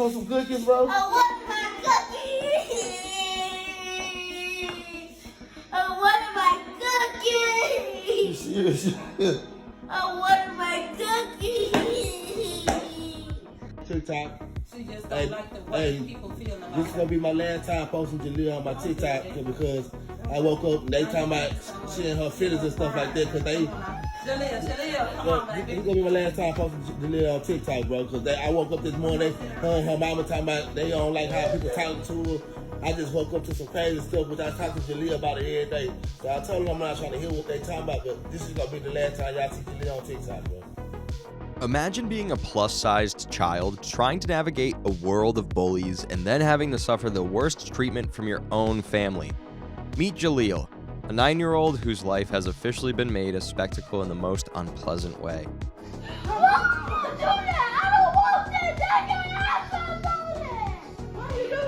want some cookies, bro? I want my cookies. I want my cookies. You serious? I want my cookies. TikTok. She just don't like the way people feel about This is gonna be my last time posting Jaleel on my TikTok because I woke up and they talking about she and her feelings and stuff like that because they. Jaleel, come on, This baby. is gonna be my last time posting Jaleel on TikTok, bro. Because I woke up this morning, her and her mama talking about they don't like how people talking to her. I just woke up to some crazy stuff, which I talk to Jaleel about it every day. So I told them I'm not trying to hear what they talking about, but this is gonna be the last time y'all see Jaleel on TikTok, bro. Imagine being a plus-sized child trying to navigate a world of bullies and then having to suffer the worst treatment from your own family. Meet Jaleel, a 9-year-old whose life has officially been made a spectacle in the most unpleasant way. I don't do that. I don't want that. That's your ass. Why do you do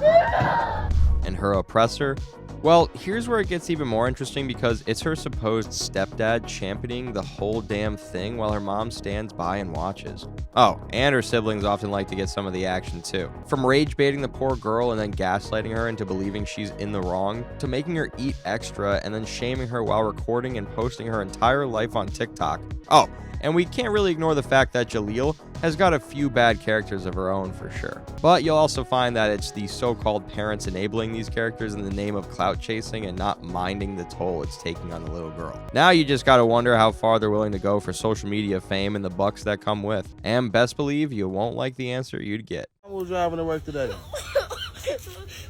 that? And her oppressor? Well, here's where it gets even more interesting because it's her supposed stepdad championing the whole damn thing while her mom stands by and watches. Oh, and her siblings often like to get some of the action too. From rage baiting the poor girl and then gaslighting her into believing she's in the wrong, to making her eat extra and then shaming her while recording and posting her entire life on TikTok. Oh, and we can't really ignore the fact that Jaleel has got a few bad characters of her own for sure. But you'll also find that it's the so-called parents enabling these characters in the name of clout chasing and not minding the toll it's taking on the little girl. Now you just gotta wonder how far they're willing to go for social media fame and the bucks that come with. And best believe you won't like the answer you'd get. I was driving to work today.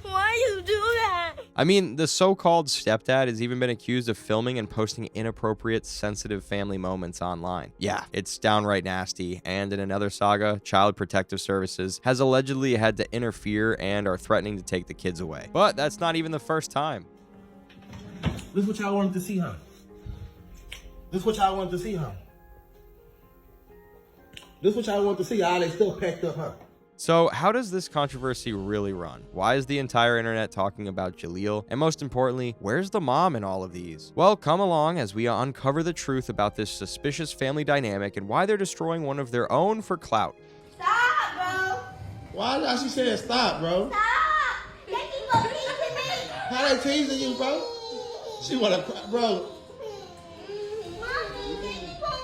Why you do that? I mean, the so-called stepdad has even been accused of filming and posting inappropriate, sensitive family moments online. Yeah, it's downright nasty, and in another saga, Child Protective Services has allegedly had to interfere and are threatening to take the kids away. But that's not even the first time. This is what y'all wanted to see, huh? This is what y'all wanted to see, huh? This is what y'all wanted to see. All they still packed up, huh? So how does this controversy really run? Why is the entire internet talking about Jaleel? And most importantly, where's the mom in all of these? Well, come along as we uncover the truth about this suspicious family dynamic and why they're destroying one of their own for clout. Stop, bro. Why did she say stop, bro? Stop. They keep on teasing me. How they teasing you, bro? She wanna cry, bro. Mommy, they keep on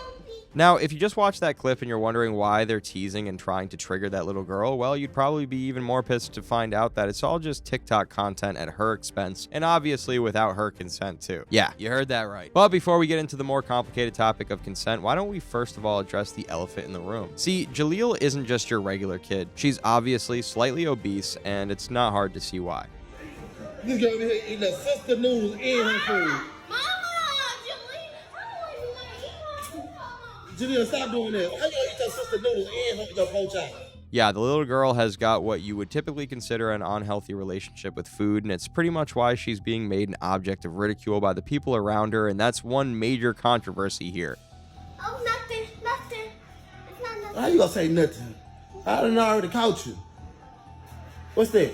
Now, if you just watched that clip and you're wondering why they're teasing and trying to trigger that little girl, well, you'd probably be even more pissed to find out that it's all just TikTok content at her expense, and obviously without her consent too. Yeah, you heard that right. But before we get into the more complicated topic of consent, why don't we first of all address the elephant in the room? See, Jaleel isn't just your regular kid. She's obviously slightly obese, and it's not hard to see why. This girl over here eating the sister noodles in her food. Jaleel, stop doing this. How you gonna eat your sister noodles and your pork chop? Yeah, the little girl has got what you would typically consider an unhealthy relationship with food, and it's pretty much why she's being made an object of ridicule by the people around her, and that's one major controversy here. Oh, nothing. It's not nothing. How you gonna say nothing? I done already caught you. What's that?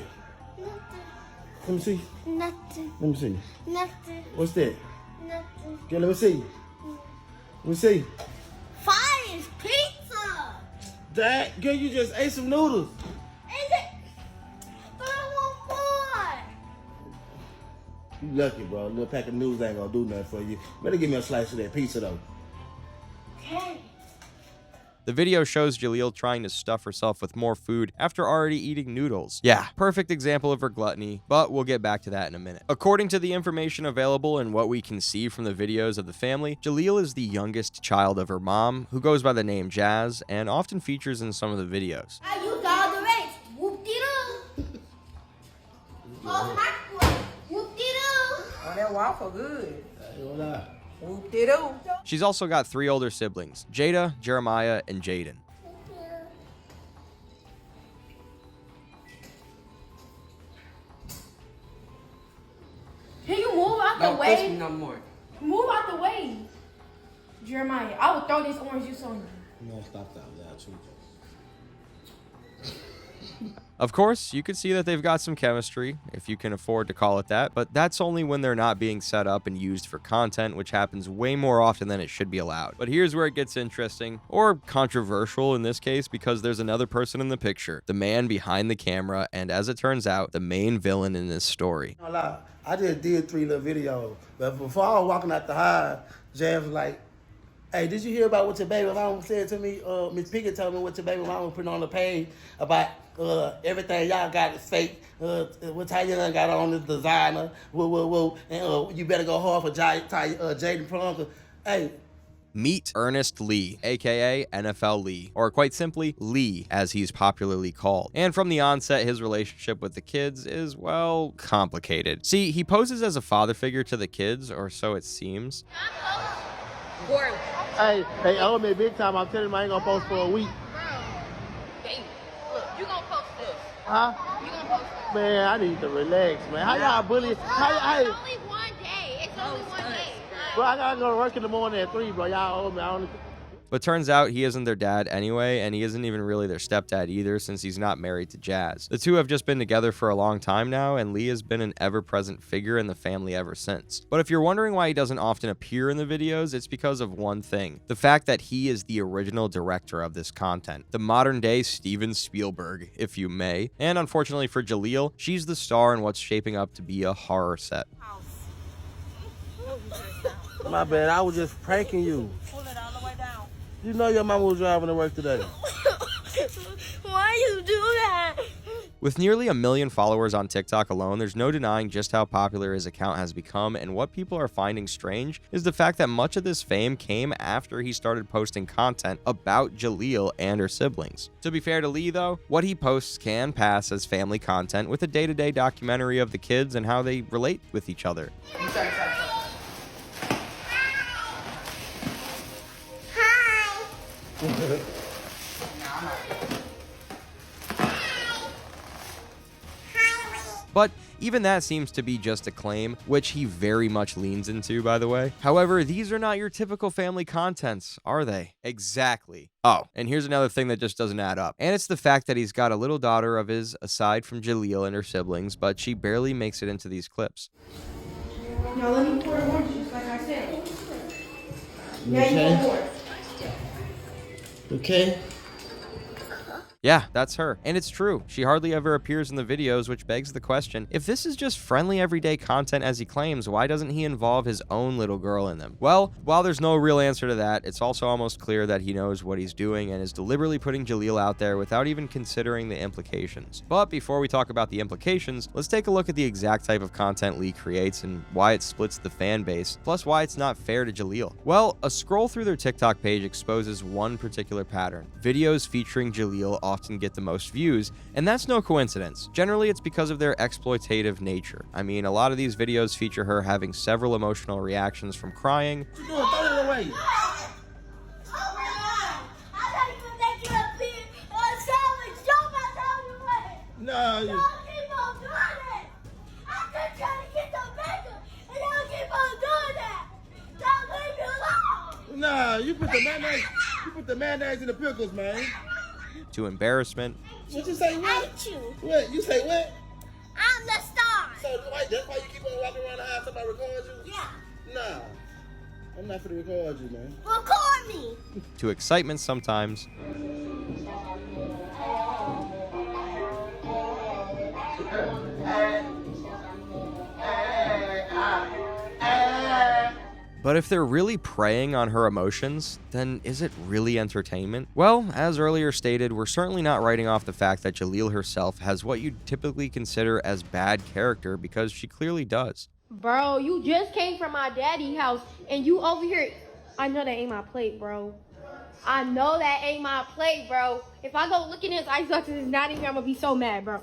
Let me see. Nothing. Let me see. Nothing. What's that? Nothing. Okay, let me see. Let me see. Fine, it's pizza. Dad, girl, you just ate some noodles. Is it? But I want more. You lucky, bro. A little pack of noodles ain't gonna do nothing for you. Better give me a slice of that pizza, though. Okay. The video shows Jaleel trying to stuff herself with more food after already eating noodles. Yeah, perfect example of her gluttony, but we'll get back to that in a minute. According to the information available and what we can see from the videos of the family, Jaleel is the youngest child of her mom, who goes by the name Jazz, and often features in some of the videos. I used all the race. Whoop-de-doo. Oh, my boy. Whoop-de-doo. Oh, that waffle good. Hold on. Whoop-de-doo. She's also got 3 older siblings, Jada, Jeremiah, and Jaden. Can you move out the Don't push me way? no more. Move out the way. Jeremiah, I will throw this orange juice on you. No, stop that. Yeah, true. Of course, you could see that they've got some chemistry, if you can afford to call it that, but that's only when they're not being set up and used for content, which happens way more often than it should be allowed. But here's where it gets interesting, or controversial in this case, because there's another person in the picture, the man behind the camera, and as it turns out, the main villain in this story. No lie, I just did 3 little videos, but before I was walking out the hive, Jazz was like, hey, did you hear about what your baby mama said to me? Miss Pickett told me what your baby mama put on the page about everything y'all got is fake. What Tayana got on is designer. Whoa. And you better go hard for Jaden Plunker. Hey. Meet Ernest Lee, aka NFL Lee, or quite simply, Lee, as he's popularly called. And from the onset, his relationship with the kids is, well, complicated. See, he poses as a father figure to the kids, or so it seems. Hey, they owe me big time. I'm telling them I ain't gonna post for a week. Hey, look, you gonna post this. Huh? You gonna post this. Man, I need to relax, man. How y'all bully? It's only one day. It's only one day. Bro, I gotta go to work in the morning at 3, bro. Y'all owe me. I only... But turns out he isn't their dad anyway, and he isn't even really their stepdad either, since he's not married to Jazz. The two have just been together for a long time now, and Lee has been an ever-present figure in the family ever since. But if you're wondering why he doesn't often appear in the videos, it's because of one thing: the fact that he is the original director of this content. The modern-day Steven Spielberg, if you may. And unfortunately for Jaleel, she's the star in what's shaping up to be a horror set. My bad, I was just pranking you. Pull it all the way down. You know your mama was driving to work today. Why you do that? With nearly 1 million followers on TikTok alone, there's no denying just how popular his account has become, and what people are finding strange is the fact that much of this fame came after he started posting content about Jaleel and her siblings. To be fair to Lee though, what he posts can pass as family content with a day-to-day documentary of the kids and how they relate with each other. But even that seems to be just a claim, which he very much leans into, by the way. However, these are not your typical family contents, are they? Exactly. Oh, and here's another thing that just doesn't add up. And it's the fact that he's got a little daughter of his, aside from Jaleel and her siblings, but she barely makes it into these clips. Now let me pour the orange juice, like I said. Now you pour more. Okay. Yeah, that's her. And it's true. She hardly ever appears in the videos, which begs the question, if this is just friendly everyday content as he claims, why doesn't he involve his own little girl in them? Well, while there's no real answer to that, it's also almost clear that he knows what he's doing and is deliberately putting Jaleel out there without even considering the implications. But before we talk about the implications, let's take a look at the exact type of content Lee creates and why it splits the fan base, plus why it's not fair to Jaleel. Well, a scroll through their TikTok page exposes one particular pattern. Videos featuring Jaleel often get the most views, and that's no coincidence. Generally, it's because of their exploitative nature. I mean, a lot of these videos feature her having several emotional reactions from crying, What you doing? Throw it away. No, you... Nah, you put the mayonnaise in the pickles, man. to embarrassment. What you say? What? What? You say what? I'm the star. So that's why you keep on walking around the house somebody record you? Yeah. Nah. I'm not gonna record you, man. Record me. To excitement sometimes. But if they're really preying on her emotions, then is it really entertainment? Well, as earlier stated, we're certainly not writing off the fact that Jaleel herself has what you'd typically consider as bad character, because she clearly does. Bro, you just came from my daddy's house and you over here. I know that ain't my plate, bro. I know that ain't my plate, bro. If I go look in his ice box and it's not in here, I'm gonna be so mad, bro.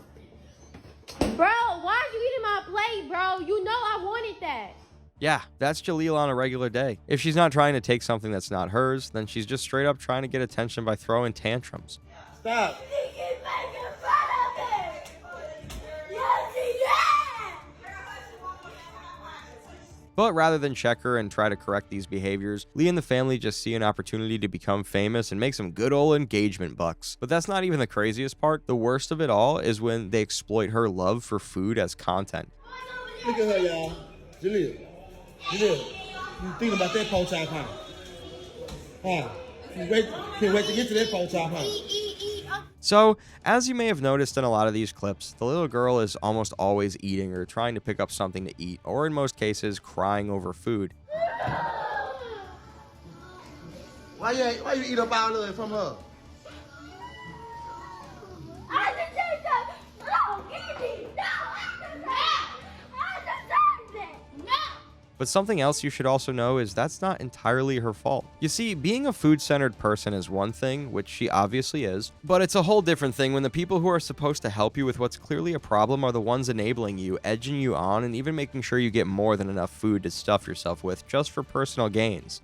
Bro, why are you eating my plate, bro? You know I wanted that. Yeah, that's Jaleel on a regular day. If she's not trying to take something that's not hers, then she's just straight up trying to get attention by throwing tantrums. Stop. But rather than check her and try to correct these behaviors, Lee and the family just see an opportunity to become famous and make some good old engagement bucks. But that's not even the craziest part. The worst of it all is when they exploit her love for food as content. Look at her, y'all. Jaleel, you thinking about that pork chop, huh? Can't wait to get to that pork chop, huh? So, as you may have noticed in a lot of these clips, the little girl is almost always eating or trying to pick up something to eat, or in most cases, crying over food. Why you eat up all of it from her? I deserve that. No, give me. No, I deserve that. I deserve that. No. But something else you should also know is that's not entirely her fault. You see, being a food-centered person is one thing, which she obviously is, but it's a whole different thing when the people who are supposed to help you with what's clearly a problem are the ones enabling you, edging you on, and even making sure you get more than enough food to stuff yourself with just for personal gains.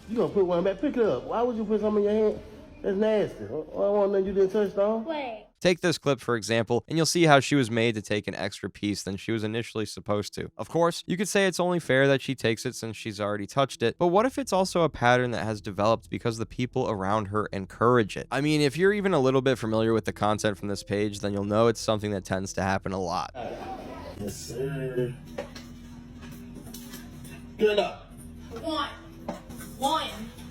You gonna put one back? Pick it up. Why would you put something in your hand? That's nasty. I don't want nothing you didn't touch, though. Wait. Take this clip, for example, and you'll see how she was made to take an extra piece than she was initially supposed to. Of course, you could say it's only fair that she takes it since she's already touched it, but what if it's also a pattern that has developed because the people around her encourage it? I mean, if you're even a little bit familiar with the content from this page, then you'll know it's something that tends to happen a lot. Yes, sir. Good enough. One.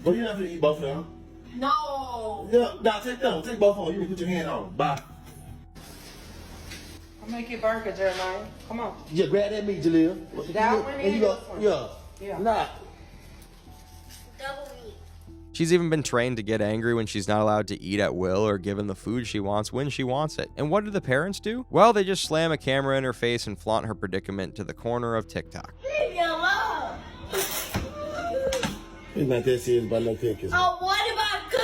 Well, you have to eat both of them. No. Yeah, now take them. Take both of them. You can put your hand on them. Bye. I'll make you a burger, Jeremiah. Come on. Yeah, grab that meat, Jaleel. That one and you this go. one. Yeah. Yeah. Nah. Double meat. She's even been trained to get angry when she's not allowed to eat at will or given the food she wants when she wants it. And what do the parents do? Well, they just slam a camera in her face and flaunt her predicament to the corner of TikTok. Leave me alone. It's not that serious about no cookies. Oh, what about cooking?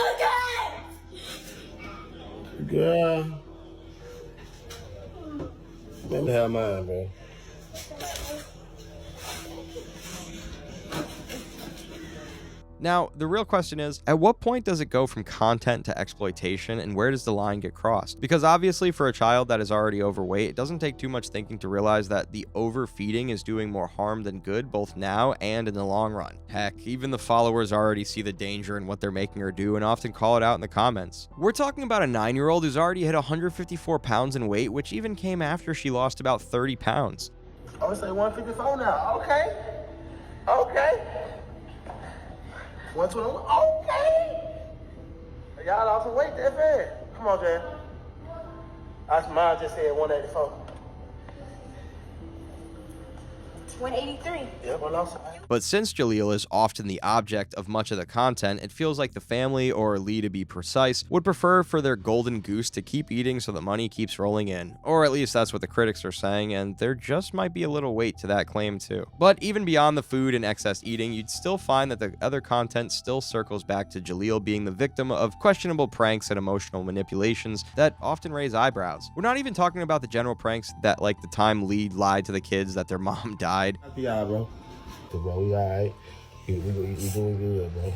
Girl. Let me have mine, bro. Now, the real question is, at what point does it go from content to exploitation, and where does the line get crossed? Because obviously for a child that is already overweight, it doesn't take too much thinking to realize that the overfeeding is doing more harm than good, both now and in the long run. Heck, even the followers already see the danger in what they're making her do and often call it out in the comments. We're talking about a 9-year-old who's already hit 154 pounds in weight, which even came after she lost about 30 pounds. Oh, it's like 154 now. Okay. Okay. 121. Okay. Y'all lost some weight that fast. Come on, Jay. That's mine just said 184. 183. Yep, I lost some weight. But since Jaleel is often the object of much of the content, it feels like the family, or Lee to be precise, would prefer for their golden goose to keep eating so the money keeps rolling in. Or at least that's what the critics are saying, and there just might be a little weight to that claim too. But even beyond the food and excess eating, you'd still find that the other content still circles back to Jaleel being the victim of questionable pranks and emotional manipulations that often raise eyebrows. We're not even talking about the general pranks that, like the time Lee lied to the kids that their mom died. Yeah, bro. Bro, we alright. We doing good, bro.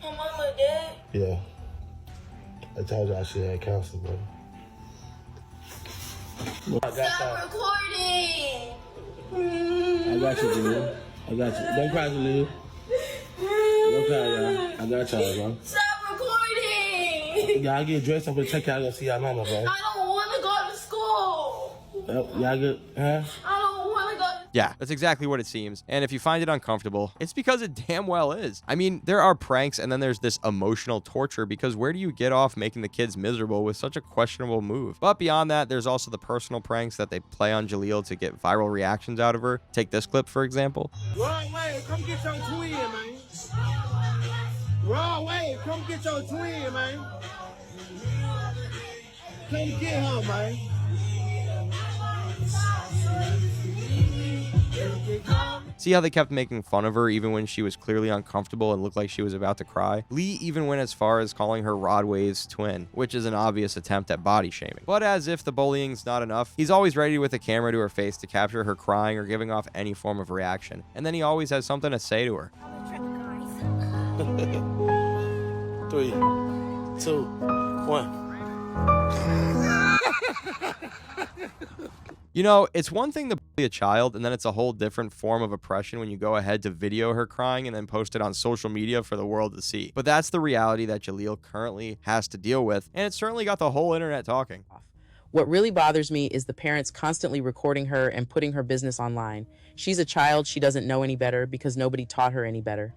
Oh, mama, dad. Yeah. I told you I should have counseled, bro. Stop recording. I got you, Jaleel. I got you. Don't cry, Jaleel. Don't cry, y'all. I got y'all, bro. Stop recording. Y'all get dressed up and check out and go see y'all mama, bro. I don't want to go to school. Y'all get, huh? I don't want to go to Yeah, that's exactly what it seems. And if you find it uncomfortable, it's because it damn well is. I mean, there are pranks and then there's this emotional torture, because where do you get off making the kids miserable with such a questionable move? But beyond that, there's also the personal pranks that they play on Jaleel to get viral reactions out of her. Take this clip, for example. Wrong way, come get your twin, man. Wrong way, come get your twin, man. Come get her, man. See how they kept making fun of her even when she was clearly uncomfortable and looked like she was about to cry? Lee even went as far as calling her Rodway's twin, which is an obvious attempt at body shaming. But as if the bullying's not enough, he's always ready with a camera to her face to capture her crying or giving off any form of reaction. And then he always has something to say to her. 3, 2, 1. You know, it's one thing to bully a child, and then it's a whole different form of oppression when you go ahead to video her crying and then post it on social media for the world to see. But that's the reality that Jaleel currently has to deal with, and it certainly got the whole internet talking. What really bothers me is the parents constantly recording her and putting her business online. She's a child, she doesn't know any better because nobody taught her any better.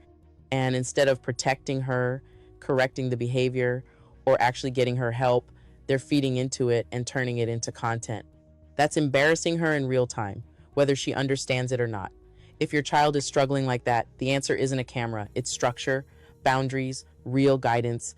And instead of protecting her, correcting the behavior, or actually getting her help, they're feeding into it and turning it into content. That's embarrassing her in real time, whether she understands it or not. If your child is struggling like that, the answer isn't a camera, it's structure, boundaries, real guidance,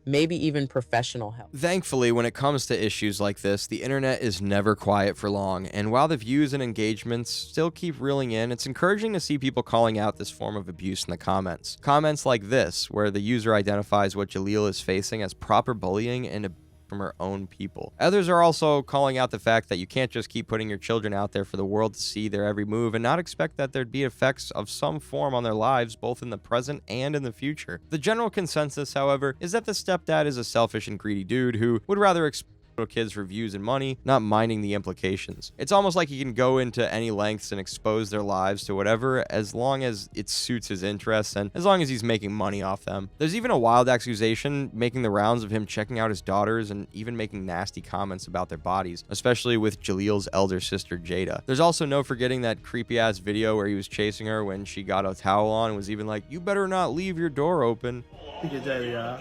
maybe even professional help. Thankfully, when it comes to issues like this, the internet is never quiet for long, and while the views and engagements still keep reeling in, it's encouraging to see people calling out this form of abuse in the comments. Comments like this, where the user identifies what Jaleel is facing as proper bullying and abuse from her own people. Others are also calling out the fact that you can't just keep putting your children out there for the world to see their every move and not expect that there'd be effects of some form on their lives both in the present and in the future. The general consensus, however, is that the stepdad is a selfish and greedy dude who would rather exploit kids for views and money, not minding the implications. It's almost like he can go into any lengths and expose their lives to whatever as long as it suits his interests and as long as he's making money off them. There's even a wild accusation making the rounds of him checking out his daughters and even making nasty comments about their bodies, especially with Jaleel's elder sister Jada. There's also no forgetting that creepy ass video where he was chasing her when she got a towel on and was even like, "You better not leave your door open." Look at Jada, y'all.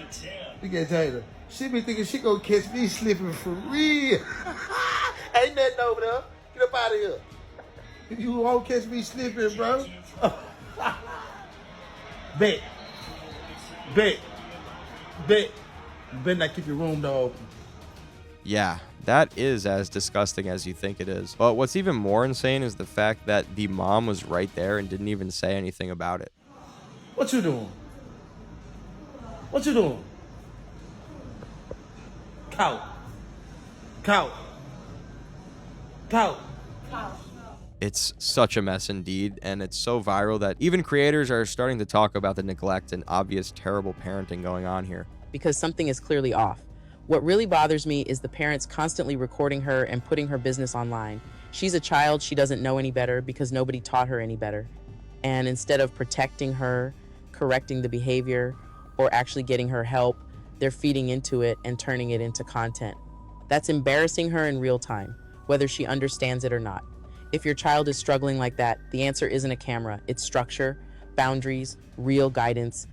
Look at Jada. She be thinking she gonna catch me slipping for real. Ain't nothing over there. Get up out of here. You won't catch me slipping, bro. Bet. Bet. Bet. You better not keep your room door open. Yeah, that is as disgusting as you think it is. But what's even more insane is the fact that the mom was right there and didn't even say anything about it. What you doing? What you doing? Clout. Clout. Clout. It's such a mess indeed, and it's so viral that even creators are starting to talk about the neglect and obvious terrible parenting going on here. Because something is clearly off. What really bothers me is the parents constantly recording her and putting her business online. She's a child, she doesn't know any better because nobody taught her any better. And instead of protecting her, correcting the behavior, or actually getting her help, they're feeding into it and turning it into content. That's embarrassing her in real time, whether she understands it or not. If your child is struggling like that, the answer isn't a camera, it's structure, boundaries, real guidance,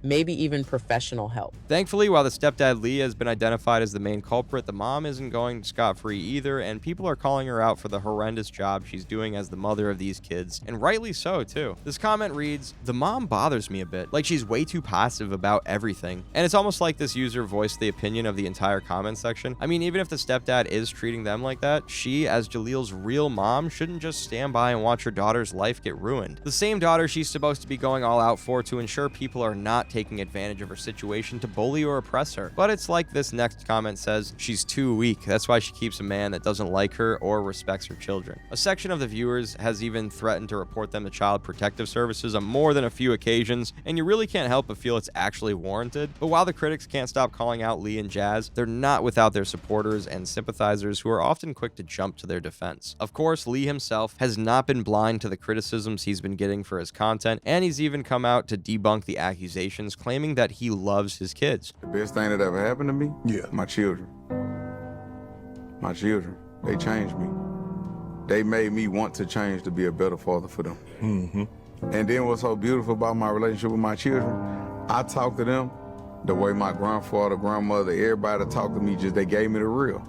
maybe even professional help. Thankfully, while the stepdad Lee has been identified as the main culprit, the mom isn't going scot-free either, and people are calling her out for the horrendous job she's doing as the mother of these kids, and rightly so too. This comment reads, "The mom bothers me a bit, like she's way too passive about everything." And it's almost like this user voiced the opinion of the entire comment section. I mean, even if the stepdad is treating them like that, she, as Jaleel's real mom, shouldn't just stand by and watch her daughter's life get ruined. The same daughter she's supposed to be going all out for to ensure people are not taking advantage of her situation to bully or oppress her. But it's like this next comment says, "She's too weak. That's why she keeps a man that doesn't like her or respects her children." A section of the viewers has even threatened to report them to Child Protective Services on more than a few occasions, and you really can't help but feel it's actually warranted. But while the critics can't stop calling out Lee and Jazz, they're not without their supporters and sympathizers who are often quick to jump to their defense. Of course, Lee himself has not been blind to the criticisms he's been getting for his content, and he's even come out to debunk the accusations, claiming that he loves his kids. The best thing that ever happened to me? Yeah. My children. My children. They changed me. They made me want to change to be a better father for them. Mm-hmm. And then what's so beautiful about my relationship with my children, I talk to them the way my grandfather, grandmother, everybody talked to me, just they gave me the real.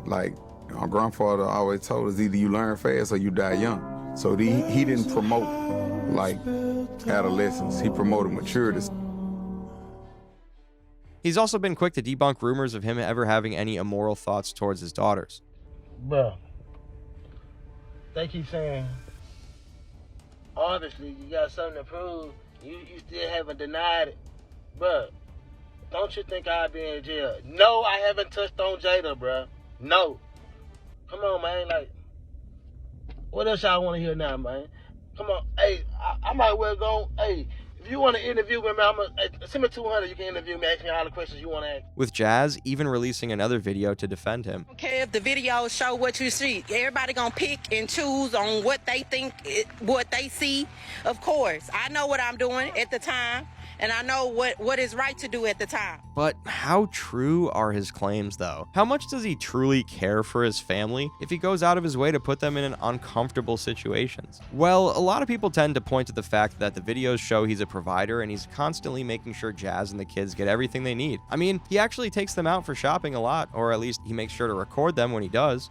Like, my grandfather always told us, either you learn fast or you die young. So he didn't promote, like, adolescence. He promoted maturity. He's also been quick to debunk rumors of him ever having any immoral thoughts towards his daughters. Bro, they keep saying, obviously, you got something to prove. You still haven't denied it. Bro, don't you think I'll be in jail? No, I haven't touched on Jada, bro. No. Come on, man. Like, what else y'all want to hear now, man? Come on. Hey, I might well go. Hey, If you want to interview me, send me 200. You can interview me, ask me all the questions you want to ask. With Jazz even releasing another video to defend him. Okay, if the videos show what you see, everybody gonna pick and choose on what they think, what they see. Of course, I know what I'm doing at the time, and I know what is right to do at the time. But how true are his claims, though? How much does he truly care for his family if he goes out of his way to put them in uncomfortable situations? Well, a lot of people tend to point to the fact that the videos show he's a provider and he's constantly making sure Jazz and the kids get everything they need. I mean, he actually takes them out for shopping a lot, or at least he makes sure to record them when he does.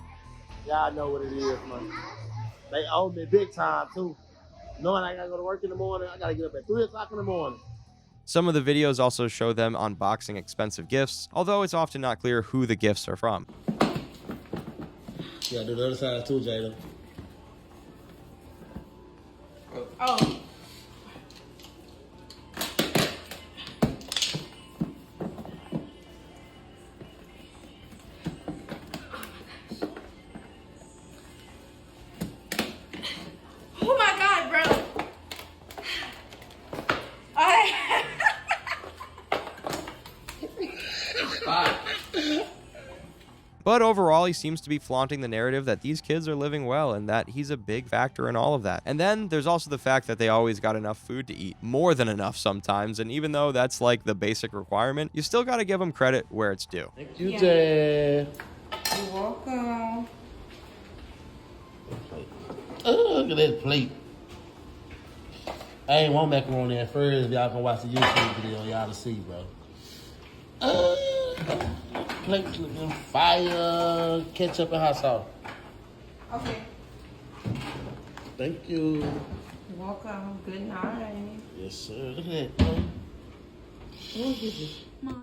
Y'all know what it is, man. They owe me big time, too. Knowing I gotta go to work in the morning, I gotta get up at 3 o'clock in the morning. Some of the videos also show them unboxing expensive gifts, although it's often not clear who the gifts are from. Yeah, do the other side too, Jada. Oh. Oh my God, bro. But overall, he seems to be flaunting the narrative that these kids are living well and that he's a big factor in all of that. And then there's also the fact that they always got enough food to eat, more than enough sometimes, and even though that's like the basic requirement, you still gotta give them credit where it's due. Thank you, Jay. You're welcome. Oh, look at that plate. I ain't want macaroni at first. If y'all can watch the YouTube video, y'all to see, bro. Plate looking fire. Ketchup and hot sauce. Okay. Thank you. You're welcome. Good night. Yes, sir. Look at that, bro.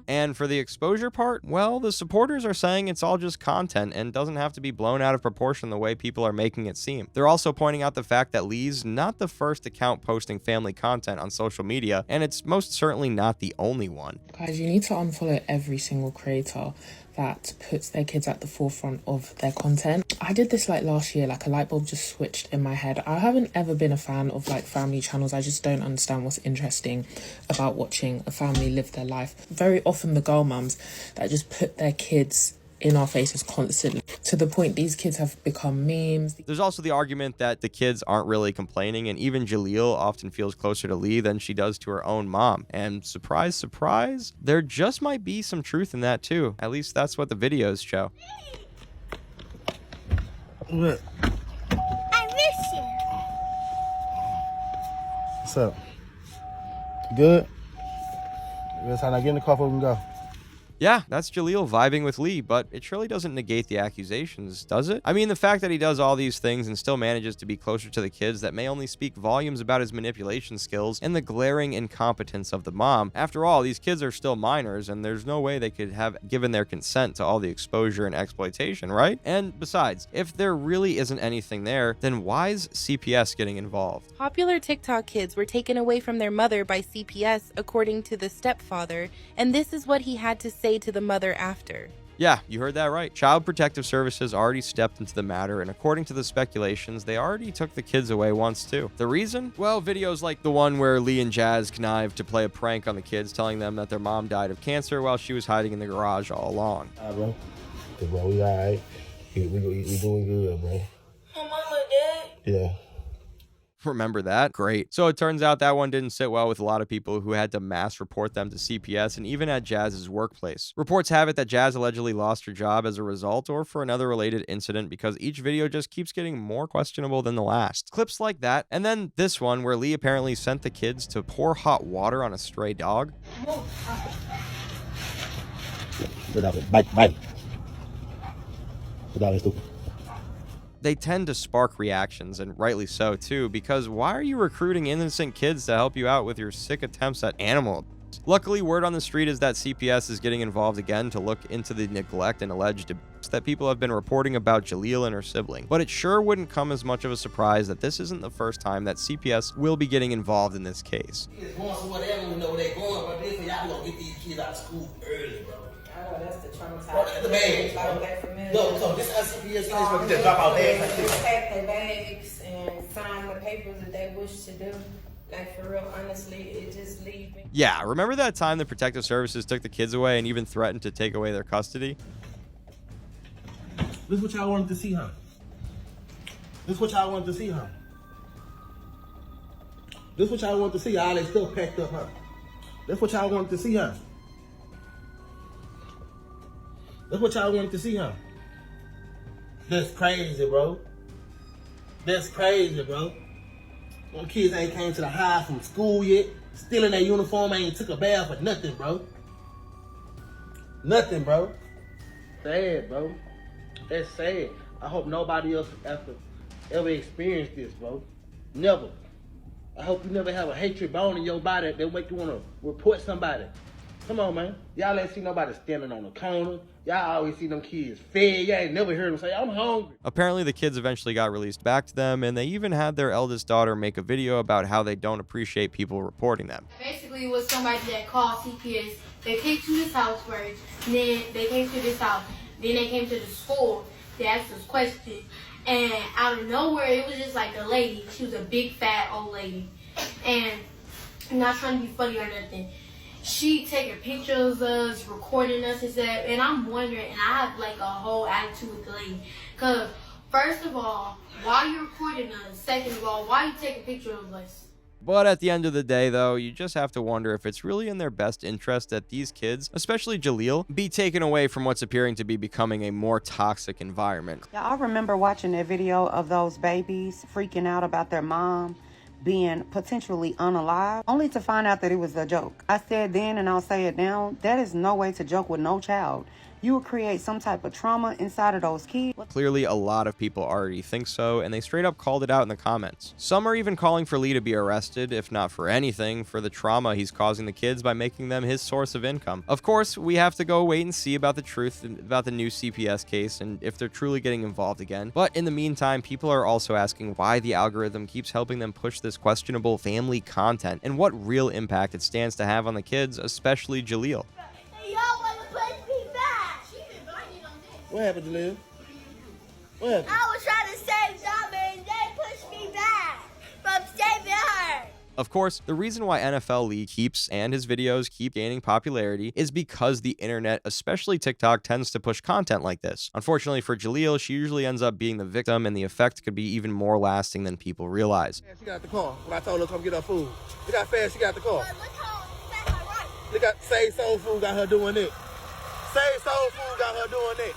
And for the exposure part, well, the supporters are saying it's all just content and doesn't have to be blown out of proportion the way people are making it seem. They're also pointing out the fact that Lee's not the first account posting family content on social media, and it's most certainly not the only one. Guys, you need to unfollow every single creator that puts their kids at the forefront of their content. I did this like last year, like a light bulb just switched in my head. I haven't ever been a fan of like family channels. I just don't understand what's interesting about watching a family live their life. Very often the girl mums that just put their kids in our faces constantly, to the point these kids have become memes. There's also the argument that the kids aren't really complaining, and even Jaleel often feels closer to Lee than she does to her own mom. And surprise, surprise, there just might be some truth in that too. At least that's what the videos show. What? I miss you. What's up? Good? It's time I get in the car before we can go. Yeah, that's Jaleel vibing with Lee, but it surely doesn't negate the accusations, does it? I mean, the fact that he does all these things and still manages to be closer to the kids, that may only speak volumes about his manipulation skills and the glaring incompetence of the mom. After all, these kids are still minors, and there's no way they could have given their consent to all the exposure and exploitation, right? And besides, if there really isn't anything there, then why's CPS getting involved? Popular TikTok kids were taken away from their mother by CPS, according to the stepfather, and this is what he had to say to the mother after. Yeah, you heard that right. Child Protective Services already stepped into the matter, and according to the speculations, they already took the kids away once too. The reason? Well, videos like the one where Lee and Jazz connived to play a prank on the kids, telling them that their mom died of cancer while she was hiding in the garage all along. All right, bro. Good, bro. We all right. We doing good, bro. My mama dead? Yeah. Remember that? Great. So it turns out that one didn't sit well with a lot of people who had to mass report them to CPS and even at Jazz's workplace. Reports have it that Jazz allegedly lost her job as a result or for another related incident because each video just keeps getting more questionable than the last. Clips like that, and then this one where Lee apparently sent the kids to pour hot water on a stray dog. Bite. Stupid. They tend to spark reactions, and rightly so too, because why are you recruiting innocent kids to help you out with your sick attempts at animal abuse? Luckily, word on the street is that CPS is getting involved again to look into the neglect and alleged abuse that people have been reporting about Jaleel and her sibling. But it sure wouldn't come as much of a surprise that this isn't the first time that CPS will be getting involved in this case. Kids going somewhere they don't even know where they're going, but this y'all gonna get these kids out of school early, bro. Oh, that's the traumatized. Bro, the bag. So this is CPS case where we just drop our bags like this. Pack their bags and sign the papers that they wish to do. Like, for real, honestly, it just leaves me. Yeah, remember that time the protective services took the kids away and even threatened to take away their custody? This is what y'all wanted to see, huh? This is what y'all wanted to see, huh? This is what y'all wanted to see. All they still packed up, huh? That's what y'all wanted to see, huh? That's what y'all wanted to see, huh? That's crazy, bro. That's crazy, bro. Them kids ain't came to the house from school yet. Still in their uniform, ain't took a bath or nothing, bro. Nothing, bro. Sad, bro. That's sad. I hope nobody else ever experienced this, bro. Never. I hope you never have a hatred bone in your body that make you want to report somebody. Come on, man. Y'all ain't see nobody standing on the corner. Y'all always see them kids fed. Y'all ain't never heard them say, I'm hungry. Apparently, the kids eventually got released back to them, and they even had their eldest daughter make a video about how they don't appreciate people reporting them. Basically, it was somebody that called CPS. They came to this house first, then they came to this house, then they came to the school. They asked us questions, and out of nowhere, it was just like a lady. She was a big, fat old lady, and I'm not trying to be funny or nothing. She taking pictures of us, recording us and stuff, and I'm wondering, and I have like a whole attitude with the lady, cause first of all, why are you recording us? Second of all, why are you taking pictures of us? But at the end of the day, though, you just have to wonder if it's really in their best interest that these kids, especially Jaleel, be taken away from what's appearing to be becoming a more toxic environment. Yeah, I remember watching that video of those babies freaking out about their mom being potentially unalive, only to find out that it was a joke. I said then, and I'll say it now, that is no way to joke with no child. You will create some type of trauma inside of those kids. Clearly, a lot of people already think so, and they straight up called it out in the comments. Some are even calling for Lee to be arrested, if not for anything, for the trauma he's causing the kids by making them his source of income. Of course, we have to go wait and see about the truth about the new CPS case and if they're truly getting involved again. But in the meantime, people are also asking why the algorithm keeps helping them push this questionable family content and what real impact it stands to have on the kids, especially Jaleel. What happened, Jaleel? What happened? I was trying to save Zama and they pushed me back from saving her. Of course, the reason why NFL Lee keeps and his videos keep gaining popularity is because the internet, especially TikTok, tends to push content like this. Unfortunately for Jaleel, she usually ends up being the victim, and the effect could be even more lasting than people realize. She got out the car when I told her to come get her food. Look how fast she got the car. Look at Say Soul Food got her doing it. Say Soul Food got her doing it.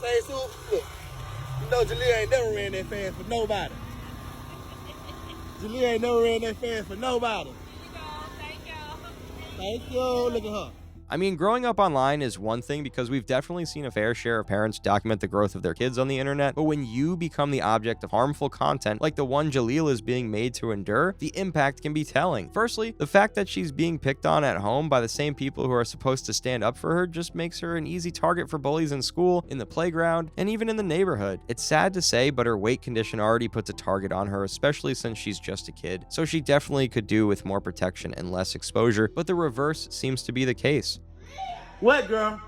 Say Soul Food. You know Jaleel ain't never ran that fast for nobody. Jaleel ain't never ran that fast for nobody. Thank you. Look at her. I mean, growing up online is one thing because we've definitely seen a fair share of parents document the growth of their kids on the internet, but when you become the object of harmful content like the one Jaleel is being made to endure, the impact can be telling. Firstly, the fact that she's being picked on at home by the same people who are supposed to stand up for her just makes her an easy target for bullies in school, in the playground, and even in the neighborhood. It's sad to say, but her weight condition already puts a target on her, especially since she's just a kid, so she definitely could do with more protection and less exposure, but the reverse seems to be the case. What, girl?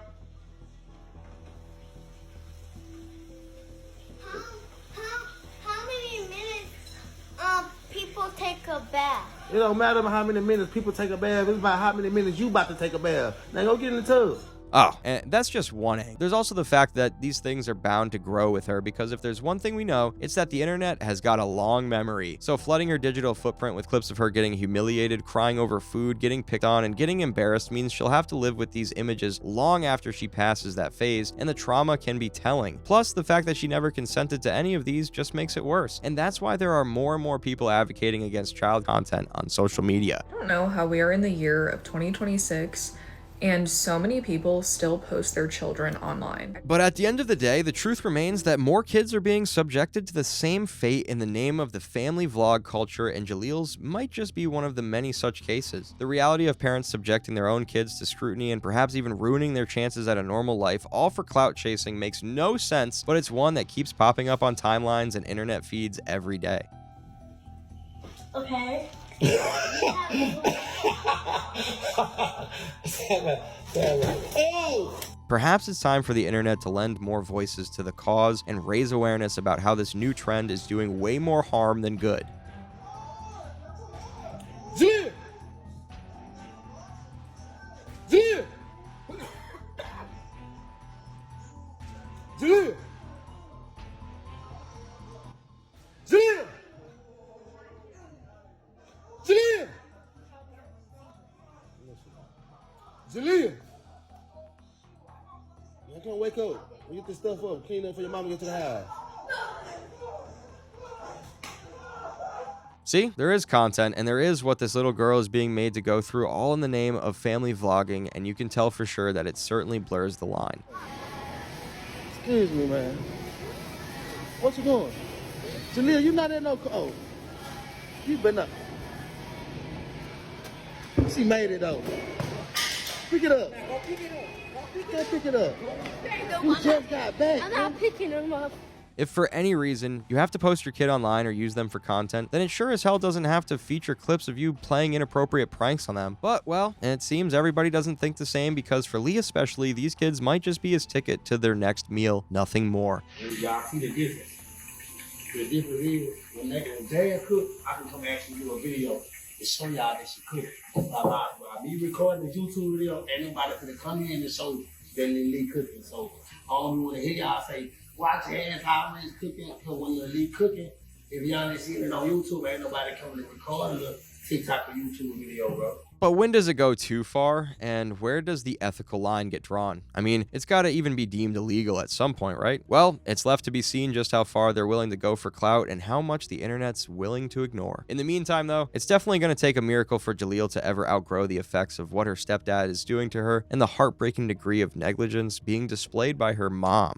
How many minutes people take a bath? It don't matter how many minutes people take a bath. It's about how many minutes you about to take a bath. Now go get in the tub. Oh, and that's just one angle. There's also the fact that these things are bound to grow with her, because if there's one thing we know, it's that the internet has got a long memory. So flooding her digital footprint with clips of her getting humiliated, crying over food, getting picked on, and getting embarrassed means she'll have to live with these images long after she passes that phase, and the trauma can be telling. Plus, the fact that she never consented to any of these just makes it worse. And that's why there are more and more people advocating against child content on social media. I don't know how we are in the year of 2026 and so many people still post their children online. But at the end of the day, the truth remains that more kids are being subjected to the same fate in the name of the family vlog culture, and Jaleel's might just be one of the many such cases. The reality of parents subjecting their own kids to scrutiny and perhaps even ruining their chances at a normal life, all for clout chasing, makes no sense, but it's one that keeps popping up on timelines and internet feeds every day. Okay. Perhaps it's time for the internet to lend more voices to the cause and raise awareness about how this new trend is doing way more harm than good. Jalea! Jalea! Jalea! Jalea! Man, come wake up. We get this stuff up. Clean up for your mama get to the house. See, there is content, and there is what this little girl is being made to go through, all in the name of family vlogging, and you can tell for sure that it certainly blurs the line. Excuse me, man. What you doing? Jalea, you not in no coat. You been up. She made it though. Pick it up. Go pick it up. Go pick it up. You just got back. I'm not picking them up. If for any reason you have to post your kid online or use them for content, then it sure as hell doesn't have to feature clips of you playing inappropriate pranks on them. But, well, it seems everybody doesn't think the same, because for Lee especially, these kids might just be his ticket to their next meal, nothing more. Y'all see the difference. The difference is, when Dad cook, I can come actually do a video to show y'all that she cooked. By me recording the YouTube video, ain't nobody could come in and show that Lee cooking. So, I only want to hear y'all say, watch your ass always cooking, because when you're Lee cooking, if y'all ain't seen it on YouTube, ain't nobody coming to record a TikTok or YouTube video, bro. But when does it go too far, and where does the ethical line get drawn? I mean, it's gotta even be deemed illegal at some point, right? Well, it's left to be seen just how far they're willing to go for clout and how much the internet's willing to ignore. In the meantime, though, it's definitely gonna take a miracle for Jaleel to ever outgrow the effects of what her stepdad is doing to her and the heartbreaking degree of negligence being displayed by her mom.